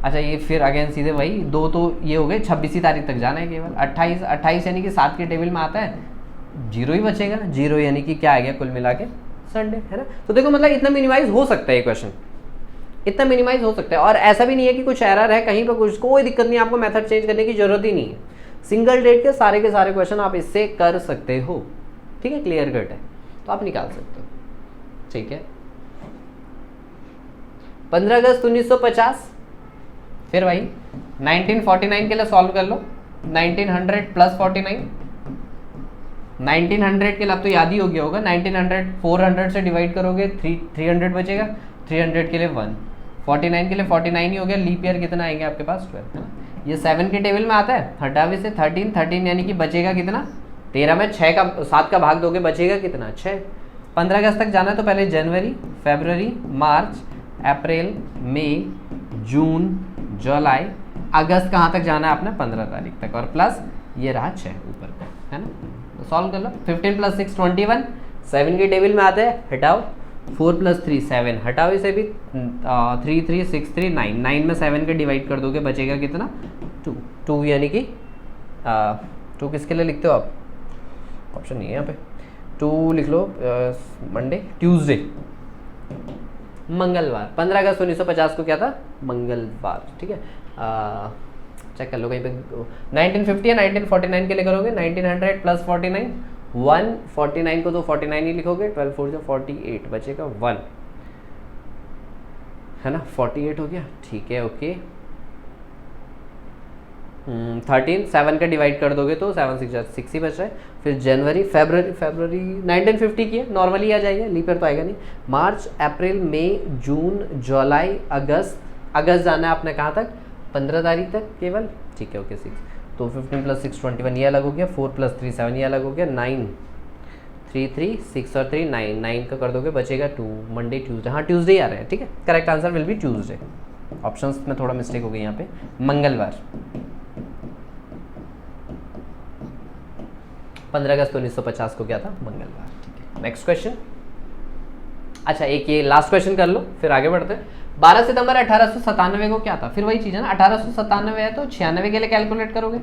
अच्छा ये फिर अगेन सीधे वही 2, तो ये हो गए 26 तारीख तक जाना है केवल। 28 यानी कि 7 के टेबल में आता है, 0 ही बचेगा, 0 यानी कि क्या आ गया कुल मिला के संडे, है ना। तो देखो मतलब इतना मिनिमाइज हो सकता है ये क्वेश्चन, इतना मिनिमाइज हो सकता है, और ऐसा भी नहीं है कि कुछ एरर है कहीं पर, कुछ कोई दिक्कत नहीं है, आपको मेथड चेंज करने की जरूरत ही नहीं है। सिंगल डेट के सारे क्वेश्चन आप इससे कर सकते हो, ठीक है, क्लियर कट है, तो आप निकाल सकते हो, ठीक है। 15 अगस्त 1950, फिर वही 1949 के लिए सॉल्व कर लो, 1900 प्लस 49, 1900 के लिए अब तो याद ही हो गया होगा, 1900 400 से डिवाइड करोगे 300 बचेगा, 300 के लिए 1, 49 के लिए 49 ही हो गया, लीप ईयर कितना आएंगे आपके पास 12, है ना। ये 7 के टेबल में आता है, 28 से 13 यानी कि बचेगा कितना 13 में 7 का भाग दोगे बचेगा कितना 6, 15 अगस्त तक जाना है तो पहले जनवरी, फरवरी, मार्च, अप्रैल, मई, जून, जुलाई, अगस्त कहाँ तक जाना है आपने 15 तारीख तक, और प्लस ये रहा 6 ऊपर का, है ना। तो सॉल्व कर लो। 15 + 6 21, 7 के टेबल में आते हैं, हटाओ, 4 + 3 7, हटाओ इसे भी, 3 3 6 3 9, 9 में 7 के डिवाइड कर दोगे, बचेगा कितना 2, 2 यानी कि 2 किसके लिए लिखते हो आप, ऑप्शन नहीं है यहाँ पे, 2 लिख लो, मंडे, ट्यूसडे, मंगलवार। 15 अगस्त 1950 को क्या था, मंगलवार, ठीक है। चेक कर लो कहीं पे, 1950 या 1949 के लिए करोगे, 1900 + 49, 149 को तो 49 ही लिखोगे, 12 4 जो 48, बचेगा 1, है ना, 48 हो गया, ठीक है, ओके। 13 7 का डिवाइड कर दोगे तो 7 6 ही बच रहा है। फिर जनवरी, फरवरी 1950 की है, नॉर्मली आ जाएगा, लीप ईयर तो आएगा नहीं। मार्च, अप्रैल, मई, जून, जुलाई, अगस्त जाना है आपने कहाँ तक, 15 तारीख तक केवल, ठीक है, ओके 6, तो 15 + 6 21 ये अलग हो गया, 4 + 3 7 ये अलग हो गया, 9 3 3 6 और 3 9, 9 का कर दोगे, बचेगा 2, मंडे, ट्यूसडे, हाँ ट्यूसडे आ रहे हैं, ठीक है, correct answer will be Tuesday. Options में थोड़ा मिस्टेक हो गई यहाँ पे, मंगलवार। 15 अगस्त 1950 को क्या था, मंगलवार, ठीक है। नेक्स्ट क्वेश्चन, अच्छा एक ये लास्ट क्वेश्चन कर लो फिर आगे बढ़ते हैं। 12 सितंबर 1897 को क्या था, फिर वही चीज़ है ना, 1897 है तो 96 के लिए कैलकुलेट करोगे,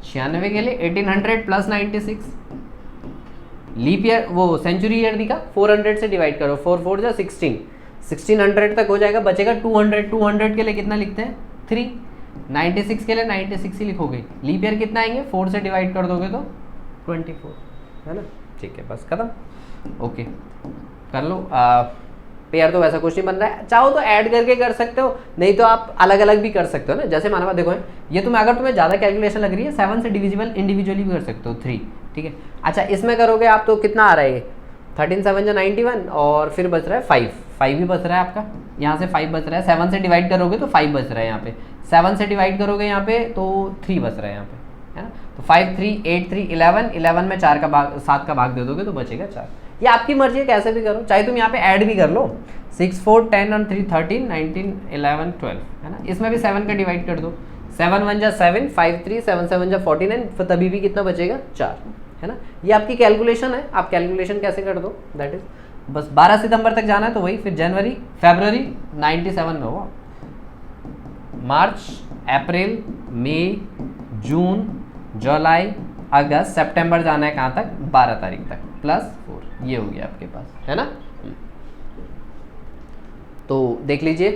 96 के लिए 1800 + 96, लीप ईयर वो सेंचुरी ईयर दी का 400 से डिवाइड करो, 4 4 जा 16, 1600 तक हो जाएगा, बचेगा 200, 200 के लिए कितना लिखते हैं 3, 96 के लिए 96 ही लिखोगे, लीप ईयर कितना आएंगे 4 से डिवाइड कर दोगे तो 24, है ना, ठीक है, बस खत्म, ओके कर लो। पेयर तो वैसा कुछ नहीं बन रहा है, चाहो तो ऐड करके कर सकते हो, नहीं तो आप अलग अलग भी कर सकते हो ना, जैसे माना देखो ये अगर तुम्हें ज़्यादा कैलकुलेशन लग रही है 7 से डिविजिबल इंडिविजुअली भी कर सकते हो 3, ठीक है। अच्छा इसमें करोगे आप तो कितना आ रहा है, 13 7 जा 91 और फिर बच रहा है 5 ही बच रहा है आपका, यहाँ से 5 बच रहा है, 7 से डिवाइड करोगे तो 5 बच रहा है यहाँ पे, 7 से डिवाइड करोगे यहाँ पे तो 3 बच रहा है यहाँ पे, है ना, तो 5 3 8 3 11 में 7 का भाग दे दोगे तो बचेगा 4। ये आपकी मर्जी है, कैसे भी करो, चाहे तुम यहाँ पे ऐड भी कर लो, 6 4 10 और 3 13 19 11 12, है ना, इसमें भी 7 का डिवाइड कर दो, 7 1 जा 7, 5 3 7 7 जा 49, फिर तभी भी कितना बचेगा 4, है ना। ये आपकी कैलकुलेशन है, आप कैलकुलेशन कैसे कर दो, दैट इज बस 12 सितंबर तक जाना है तो वही, फिर जनवरी फरवरी 97 में होगा, मार्च अप्रैल मई जून जुलाई अगस्त सितंबर जाना है कहाँ तक 12 तारीख तक, +4, ये हो गया आपके पास, है ना। तो देख लीजिए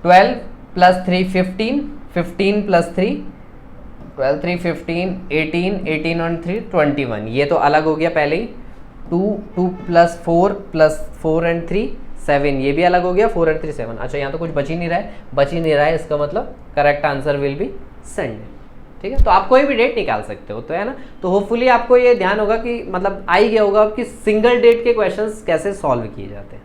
12 + 3 15, 15 + 3 12 3 15, 18 18 और 3 21, ये तो अलग हो गया पहले ही, 2 2 + 4 + 4 and 3 7, ये भी अलग हो गया, 4 and 3 7। अच्छा यहाँ तो कुछ बच ही नहीं रहा है, इसका मतलब correct answer will be Sunday, ठीक है। तो आप कोई भी डेट निकाल सकते हो, तो है ना, तो होपफुली आपको ये ध्यान होगा कि मतलब आ ही गया होगा कि सिंगल डेट के क्वेश्चंस कैसे सॉल्व किए जाते हैं,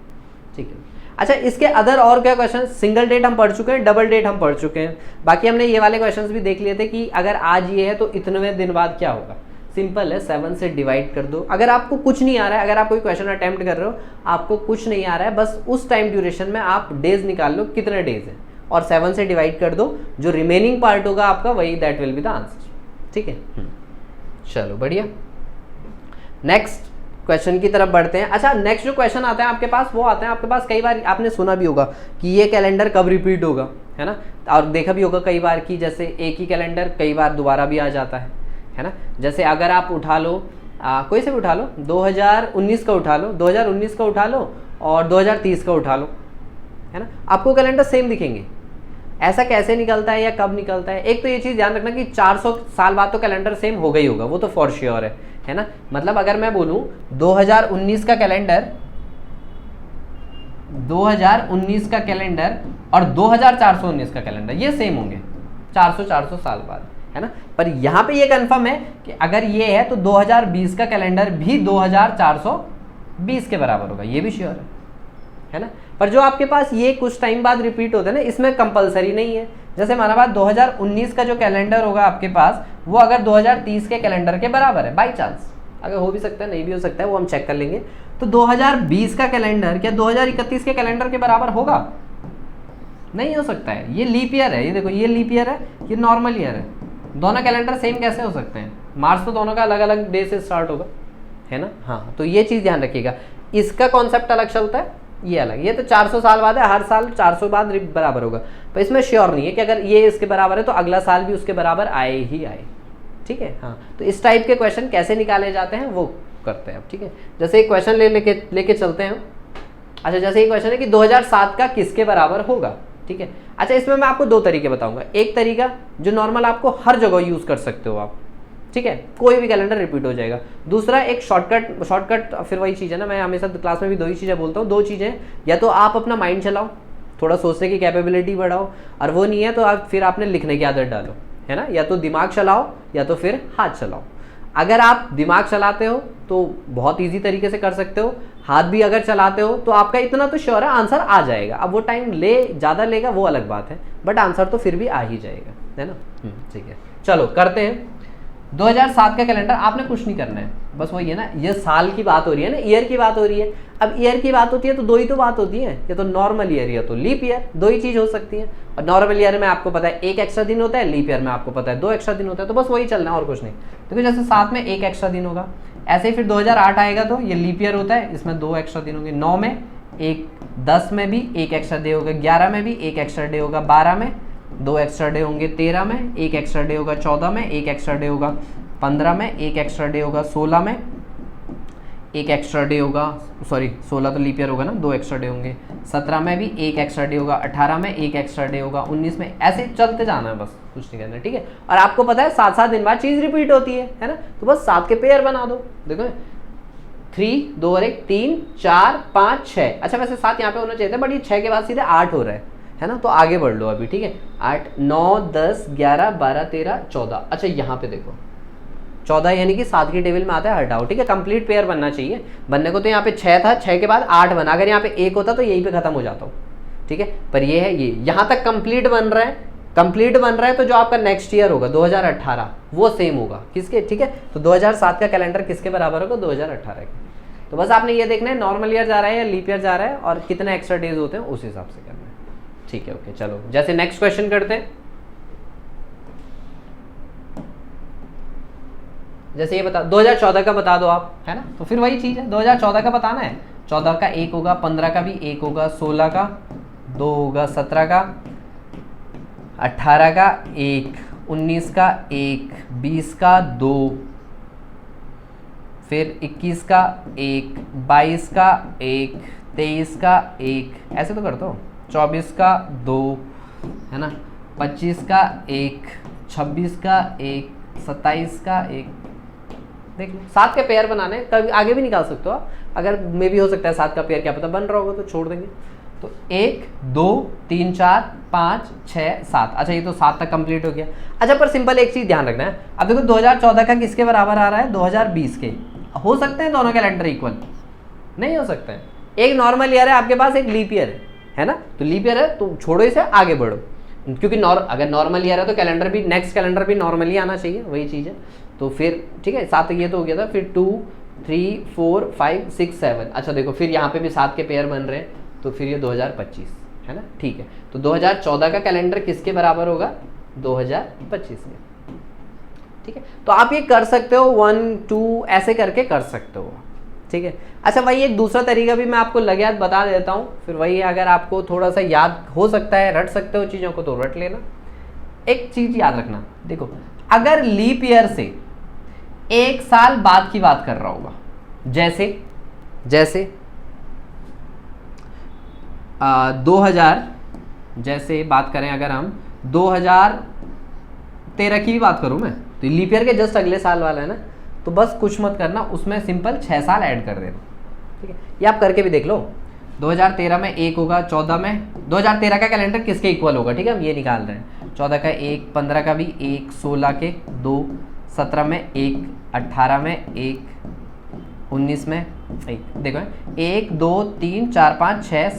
ठीक है। अच्छा इसके अदर और क्या क्वेश्चन, सिंगल डेट हम पढ़ चुके हैं, डबल डेट हम पढ़ चुके हैं, बाकी हमने ये वाले क्वेश्चंस भी देख लिए थे कि अगर आज ये है तो इतने दिन बाद क्या होगा, सिंपल है, 7 से डिवाइड कर दो। अगर आपको कुछ नहीं आ रहा है, अगर आप कोई क्वेश्चन अटेम्प्ट कर रहे हो, आपको कुछ नहीं आ रहा है, बस उस टाइम ड्यूरेशन में आप डेज निकाल लो कितने डेज हैं और 7 से डिवाइड कर दो, जो रिमेनिंग पार्ट होगा आपका वही that will be the answer, ठीक है। चलो बढ़िया, नेक्स्ट क्वेश्चन की तरफ बढ़ते हैं। अच्छा नेक्स्ट जो क्वेश्चन आता है आपके पास, वो आते हैं आपके पास, कई बार आपने सुना भी होगा कि ये कैलेंडर कब रिपीट होगा, है ना, और देखा भी होगा कई बार कि जैसे एक ही कैलेंडर कई बार दोबारा भी आ जाता है ना। जैसे अगर आप उठा लो कोई से भी उठा लो, 2019 का उठा लो, 2019 का उठा लो और 2030 का उठा लो, है ना, आपको कैलेंडर सेम दिखेंगे। ऐसा कैसे निकलता है या कब निकलता है, एक तो ये चीज़ ध्यान रखना कि 400 साल बाद तो कैलेंडर सेम हो गई होगा, वो तो फॉर श्योर है ना। मतलब अगर मैं बोलूँ 2019 का कैलेंडर, 2019 का कैलेंडर और 2419 का कैलेंडर ये सेम होंगे 400 साल बाद, है ना। पर यहाँ पे ये कंफर्म है कि अगर ये है तो 2020 का कैलेंडर भी 2420 के बराबर होगा, ये भी श्योर है ना। पर जो आपके पास ये कुछ टाइम बाद रिपीट होता है ना, इसमें कंपलसरी नहीं है। जैसे हमारा बात 2019 का जो कैलेंडर होगा आपके पास, वो अगर 2030 के कैलेंडर के बराबर है बाई चांस, अगर हो भी सकता है नहीं भी हो सकता है, वो हम चेक कर लेंगे। तो 2020 का कैलेंडर क्या 2031 के कैलेंडर के बराबर होगा? नहीं हो सकता है, ये लीप ईयर है, ये देखो ये लीप ईयर है, ये नॉर्मल ईयर है, दोनों कैलेंडर सेम कैसे हो सकते हैं? मार्च तो दोनों का अलग अलग डे से स्टार्ट होगा, है ना। हाँ, तो ये चीज़ ध्यान रखिएगा, इसका कॉन्सेप्ट अलग चलता है, ये अलग। ये तो 400 साल बाद है, हर साल 400 बाद बराबर होगा, पर इसमें श्योर नहीं है कि अगर ये इसके बराबर है तो अगला साल भी उसके बराबर आए ही आए, ठीक है। हाँ, तो इस टाइप के क्वेश्चन कैसे निकाले जाते हैं वो करते हैं अब, ठीक है। जैसे एक क्वेश्चन लेके चलते हैं। अच्छा, जैसे ये क्वेश्चन है कि 2007 का किसके बराबर होगा, ठीक है। अच्छा, इसमें मैं आपको दो तरीके बताऊंगा। एक तरीका जो नॉर्मल आपको हर जगह यूज कर सकते हो आप, ठीक है, कोई भी कैलेंडर रिपीट हो जाएगा। दूसरा एक शॉर्टकट फिर वही चीज़ है ना, मैं हमेशा क्लास में भी दो ही चीज़ें बोलता हूँ। दो चीज़ें, या तो आप अपना माइंड चलाओ, थोड़ा सोचने की कैपेबिलिटी बढ़ाओ, और वो नहीं है तो आप फिर आपने लिखने की आदत डालो, है ना। या तो दिमाग चलाओ या तो फिर हाथ चलाओ। अगर आप दिमाग चलाते हो तो बहुत ईजी तरीके से कर सकते हो, हाथ भी अगर चलाते हो तो आपका इतना तो श्योर है आंसर आ जाएगा। अब वो टाइम ज़्यादा लेगा वो अलग बात है, बट आंसर तो फिर भी आ ही जाएगा, है ना। ठीक है, चलो करते हैं। 2007 का कैलेंडर आपने कुछ नहीं करना है, बस वही है ना, ये साल की बात हो रही है ना, ईयर की बात हो रही है। अब ईयर की बात होती है तो दो ही तो बात होती है, या तो नॉर्मल ईयर या तो लीप ईयर, दो ही चीज़ हो सकती है। और नॉर्मल ईयर में आपको पता है एक एक्स्ट्रा दिन होता है, लीप ईयर में आपको पता है 2 एक्स्ट्रा दिन होता है, तो बस वही चलना है और कुछ नहीं। तो जैसे 7 में 1 एक्स्ट्रा दिन होगा, ऐसे ही फिर 2008 आएगा तो ये लीप ईयर होता है, इसमें 2 एक्स्ट्रा दिन होंगे। 9 में 1, 10 में भी 1 एक्स्ट्रा डे होगा, 11 में भी 1 एक्स्ट्रा डे होगा, 12 में 2 एक्स्ट्रा डे होंगे, 13 में 1 एक्स्ट्रा डे होगा, 14 में 1 एक्स्ट्रा डे होगा, 15 में 1 एक्स्ट्रा डे होगा, 16 में 1 एक्स्ट्रा डे होगा, सॉरी 16 तो लीप ईयर होगा ना, 2 एक्स्ट्रा डे होंगे, 17 में भी 1 एक्स्ट्रा डे होगा, 18 में 1 एक्स्ट्रा डे होगा, 19 में, ऐसे चलते जाना है, बस कुछ नहीं करना, ठीक है। और आपको पता है 7-7 दिन बाद चीज़ रिपीट होती है ना, तो बस 7 के पेयर बना दो। देखो 3, 2 और 1, 3, 4, 5, 6। अच्छा, वैसे 7 यहाँ पे होना चाहिए था, बट ये 6 के बाद सीधे 8 हो रहा है ना, तो आगे बढ़ लो अभी, ठीक है। 8, 9, 10, 11, 12, 13, 14। अच्छा, यहाँ पे देखो 14 यानी कि 7 की टेबल में आता है, हटाओ, ठीक है। कंप्लीट पेयर बनना चाहिए, बनने को तो यहाँ पे 6 था, 6 के बाद 8 बना, अगर यहाँ पे 1 होता तो यहीं पे खत्म हो जाता हूँ, ठीक है। पर ये है, ये यहाँ तक कंप्लीट बन रहा है, कंप्लीट बन रहा है, तो जो आपका नेक्स्ट ईयर होगा 2018 वो सेम होगा किसके, ठीक है। तो 2007 का कैलेंडर किसके बराबर होगा? 2018 के। तो बस आपने ये देखना है नॉर्मल ईयर जा रहा है या लीप ईयर जा रहा है, और कितने एक्स्ट्रा डेज होते हैं उस हिसाब से करना है, ठीक है। ओके, चलो जैसे नेक्स्ट क्वेश्चन करते हैं। जैसे ये बता 2014 का बता दो आप, है ना, तो फिर वही चीज़ है, 2014 का बताना है। 14 का 1 होगा, 15 का भी 1 होगा, 16 का 2 होगा, 17 का, 18 का 1, 19 का 1, 20 का 2, फिर 21 का 1, 22 का 1, 23 का 1, ऐसे तो कर दो, 24 का 2, है ना, 25 का 1, 26 का 1, 27 का 1। देख लो 7 के पेयर बनाने, कभी आगे भी निकाल सकते हो आप, अगर मे भी हो सकता है 7 का पेयर क्या पता बन रहा होगा तो छोड़ देंगे। तो 1, 2, 3, 4, 5, 6, 7। अच्छा, ये तो 7 तक कंप्लीट हो गया। अच्छा, पर सिंपल एक चीज़ ध्यान रखना है, अब देखो 2014 का किसके बराबर आ रहा है? 2020 के। हो सकते हैं दोनों कैलेंडर इक्वल? नहीं हो सकते हैं। एक नॉर्मल ईयर है आपके पास, एक लीप ईयर है ना, तो लीप ईयर है तो छोड़ो इसे, आगे बढ़ो, क्योंकि अगर नॉर्मल ईयर है तो कैलेंडर भी, नेक्स्ट कैलेंडर भी नॉर्मली आना चाहिए, वही चीज़ है। तो फिर ठीक है, 7 ये तो हो गया था, फिर 2, 3, 4, 5, 6, 7। अच्छा देखो, फिर यहाँ पे भी 7 के पेयर बन रहे हैं, तो फिर ये 2025 है ना, ठीक है। तो 2014 का कैलेंडर किसके बराबर होगा? 2025 के, ठीक है। तो आप ये कर सकते हो, 1, 2 ऐसे करके कर सकते हो, ठीक है। अच्छा, वही एक दूसरा तरीका भी मैं आपको लगे हाथ बता देता हूँ, फिर वही अगर आपको थोड़ा सा याद हो सकता है, रट सकते हो चीज़ों को तो रट लेना। एक चीज़ याद रखना, देखो अगर लीप ईयर से 1 साल बाद की बात कर रहा होगा, जैसे 2000, जैसे बात करें अगर हम 2013 की भी बात करूं मैं, तो लीप ईयर के जस्ट अगले साल वाला है ना, तो बस कुछ मत करना, उसमें सिंपल 6 साल ऐड कर देना, ठीक है। ये आप करके भी देख लो। 2013 में 1 होगा, 14 में 2013 का कैलेंडर किसके इक्वल होगा, ठीक है, हम ये निकाल रहे हैं। 14 का 1, 15 का भी 1, 16 के 2, 17 में 1, 18 में 1, 19 में 1। देखो 1, 2, 3, 4, 5, 6,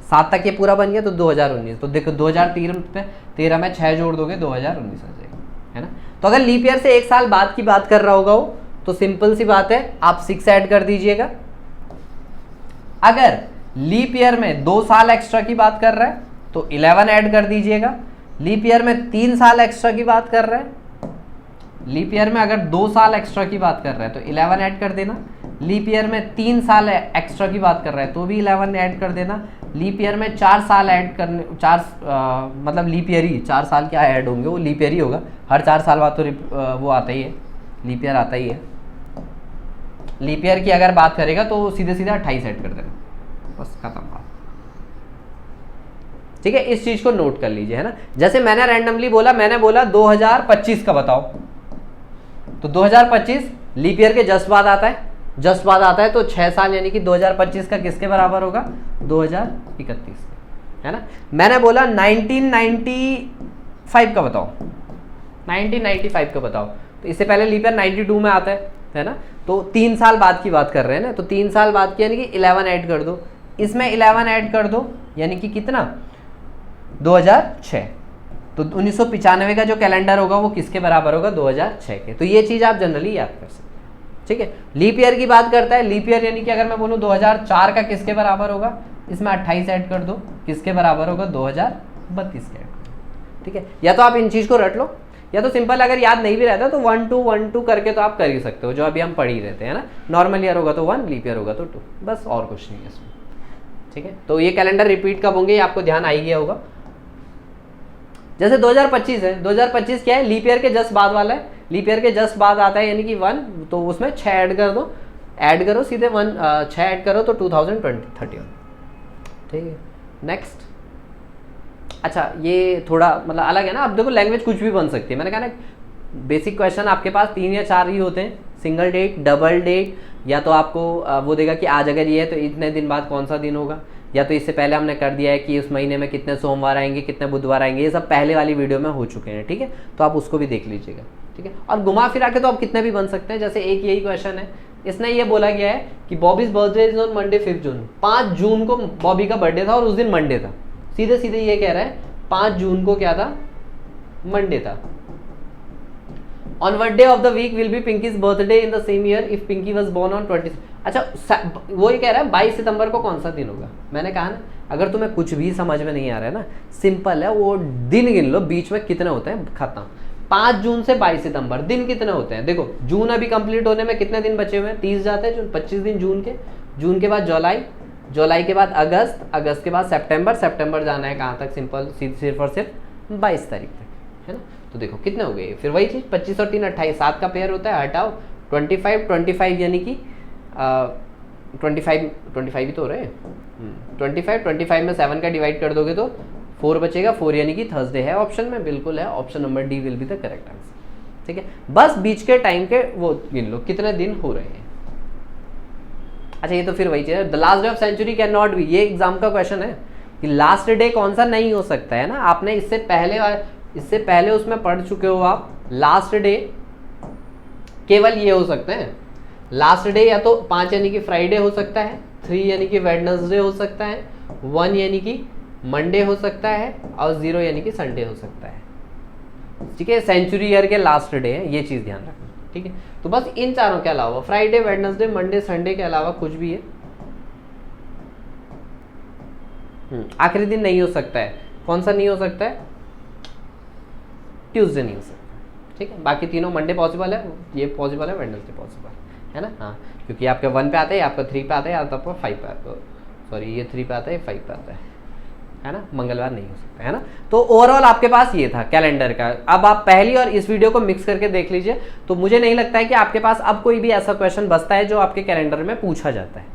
7 तक ये पूरा बन गया, तो 2019। तो देखो 2013 में 6 जोड़ दोगे 2019 आ जाएगा, है ना। तो अगर लीप ईयर से 1 साल बाद की बात कर रहा होगा वो, तो सिंपल सी बात है आप 6 ऐड कर दीजिएगा। अगर लीप ईयर में 2 साल एक्स्ट्रा की बात कर रहा है तो 11 ऐड कर दीजिएगा। लीप ईयर में 3 साल एक्स्ट्रा की बात कर रहा है, लीप ईयर में अगर 2 साल एक्स्ट्रा की बात कर रहा है तो 11 ऐड कर देना। लीप ईयर में 3 साल एक्स्ट्रा की बात कर रहा है तो भी 11 ऐड कर देना। लीप ईयर में 4 साल ऐड करने, मतलब लीप ईयर ही 4 साल क्या ऐड होंगे, वो लीप ईयर ही होगा। हर 4 साल बाद तो वो आता ही है, लीप ईयर आता ही है। लीप ईयर की अगर बात करेगा तो सीधे सीधे 28 ऐड कर देना, बस खत्म बात। ठीक है, इस चीज को नोट कर लीजिए, है ना। जैसे मैंने रैंडमली बोला, मैंने बोला 2025 का बताओ, तो 2025 लीप ईयर के जस्ट बाद आता है, जस्ट बाद आता है तो 6 साल यानी कि 2025 का किसके बराबर होगा, 2031, है ना। मैंने बोला 1995 का बताओ, 1995 का बताओ, तो इससे पहले लीप ईयर 92 में आता है ना। तो 3 साल बाद की बात कर रहे हैं ना, तो 3 साल बाद की यानी कि 11 ऐड कर दो, इसमें 11 ऐड कर दो यानी कि कितना, 2006। तो 1995 का जो कैलेंडर होगा वो किसके बराबर होगा, 2006 के। तो ये चीज़ आप जनरली याद कर सकते हैं। ठीक है, लीप ईयर की बात करता है, लीप ईयर यानी कि अगर मैं बोलूँ 2004 का किसके बराबर होगा, इसमें 28 ऐड कर दो, किसके बराबर होगा, 2032 के। ठीक है, या तो आप इन चीज़ को रट लो, या तो सिंपल अगर याद नहीं भी रहता तो 1 2 1 2 करके तो आप कर ही सकते हो, जो अभी हम पढ़ ही रहते हैं ना। नॉर्मल ईयर होगा तो 1, लीप ईयर होगा तो 2, बस और कुछ नहीं है इसमें। ठीक है, तो ये कैलेंडर रिपीट कब होंगे ये आपको ध्यान आ ही गया होगा। जैसे 2025 है, 2025 क्या है, लीप ईयर के जस्ट बाद वाला है, लीप ईयर के जस्ट बाद आता है यानी कि 1, तो उसमें 6 ऐड कर दो, ऐड करो सीधे 6 ऐड करो तो 2031। ठीक है, नेक्स्ट। अच्छा, ये थोड़ा मतलब अलग है ना, अब देखो लैंग्वेज कुछ भी बन सकती है। मैंने कहा ना बेसिक क्वेश्चन आपके पास 3 या 4 ही होते हैं, सिंगल डेट, डबल डेट, या तो आपको वो देगा कि आज अगर ये है तो इतने दिन बाद कौन सा दिन होगा, या तो इससे पहले हमने कर दिया है कि उस महीने में कितने सोमवार आएंगे, कितने बुधवार आएंगे, ये सब पहले वाली वीडियो में हो चुके हैं। ठीक है, तो आप उसको भी देख लीजिएगा। ठीक है, और घुमा फिरा के तो आप कितने भी बन सकते हैं। जैसे एक यही क्वेश्चन है, इसने ये बोला गया है कि Bobby's birthday is on Monday 5 जून। 5 जून को बॉबी का बर्थडे था और उस दिन मंडे था। सीधे सीधे ये कह रहा है 5 जून को क्या था, मंडे था। On what day of the week will be Pinky's birthday in the same year if Pinky was born on 20। अच्छा, वो ये कह रहा है 22 सितंबर को कौन सा दिन होगा। मैंने कहा ना, अगर तुम्हें कुछ भी समझ में नहीं आ रहा है ना, सिंपल है, वो दिन गिन लो बीच में कितने होते हैं, खत्म। 5 जून से 22 सितंबर दिन कितने होते हैं, देखो जून अभी कंप्लीट होने में कितने दिन बचे हुए हैं, 30 जाते हैं जून, 25 दिन जून के। जून के बाद जुलाई, जुलाई के बाद अगस्त, अगस्त के बाद सितंबर, सितंबर जाना है कहाँ तक, सिंपल सिर्फ और सिर्फ 22 तारीख तक, है ना। तो देखो कितने हो गए, फिर वही चीज़ 25 और 3 28, 7 का पेयर होता है, हटाओ 25 यानी कि 25 ही तो हो रहे हैं। 25 में 7 का डिवाइड कर दोगे तो 4 बचेगा, 4 यानी कि थर्सडे है ऑप्शन में, बिल्कुल है, option number D will be the correct answer. ठीक है, बस बीच के टाइम के वो गिन लो कितने दिन हो रहे हैं। अच्छा, ये तो फिर वही चीज़ है, the last day of century can not be, ये एग्जाम का क्वेश्चन है कि लास्ट डे कौन सा नहीं हो सकता है ना। आपने इससे पहले उसमें पढ़ चुके हो आप, लास्ट डे केवल ये हो सकते हैं, लास्ट डे या तो 5 यानी कि फ्राइडे हो सकता है, 3 यानी कि वेडनेसडे हो सकता है, 1 यानी कि मंडे हो सकता है, और 0 यानी कि संडे हो सकता है। ठीक है, सेंचुरी ईयर के लास्ट डे है, ये चीज़ ध्यान रखना। ठीक है, तो बस इन चारों के अलावा फ्राइडे, वेडनेसडे, मंडे, संडे के अलावा कुछ भी है, आखिरी दिन नहीं हो सकता है। कौन सा नहीं हो सकता है, ट्यूसडे नहीं हो सकता। ठीक है, बाकी तीनों, मंडे पॉसिबल है, ये पॉसिबल है, वेडनेसडे पॉसिबल है ना। हाँ, क्योंकि आपके 1 पे आता है, आपका 3 पे आता है, या तो आपका 5 पे आता है, सॉरी ये 3 पे आता है, 5 पे आता है ना। मंगलवार नहीं हो सकता, है ना। तो ओवरऑल आपके पास ये था कैलेंडर का। अब आप पहली और इस वीडियो को मिक्स करके देख लीजिए, तो मुझे नहीं लगता है कि आपके पास अब कोई भी ऐसा क्वेश्चन बचता है जो आपके कैलेंडर में पूछा जाता है।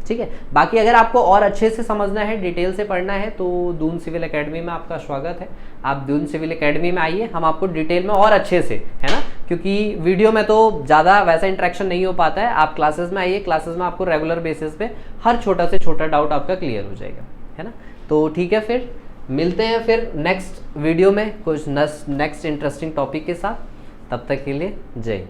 ठीक है, बाकी अगर आपको और अच्छे से समझना है, डिटेल से पढ़ना है, तो दून सिविल एकेडमी में आपका स्वागत है। आप दून सिविल एकेडमी में आइए, हम आपको डिटेल में और अच्छे से, है ना, क्योंकि वीडियो में तो ज़्यादा वैसा इंटरेक्शन नहीं हो पाता है। आप क्लासेस में आइए, क्लासेस में आपको रेगुलर बेसिस पे हर छोटा से छोटा डाउट आपका क्लियर हो जाएगा, है ना। तो ठीक है, फिर मिलते हैं फिर नेक्स्ट वीडियो में कुछ नेक्स्ट इंटरेस्टिंग टॉपिक के साथ। तब तक के लिए जय हिंद।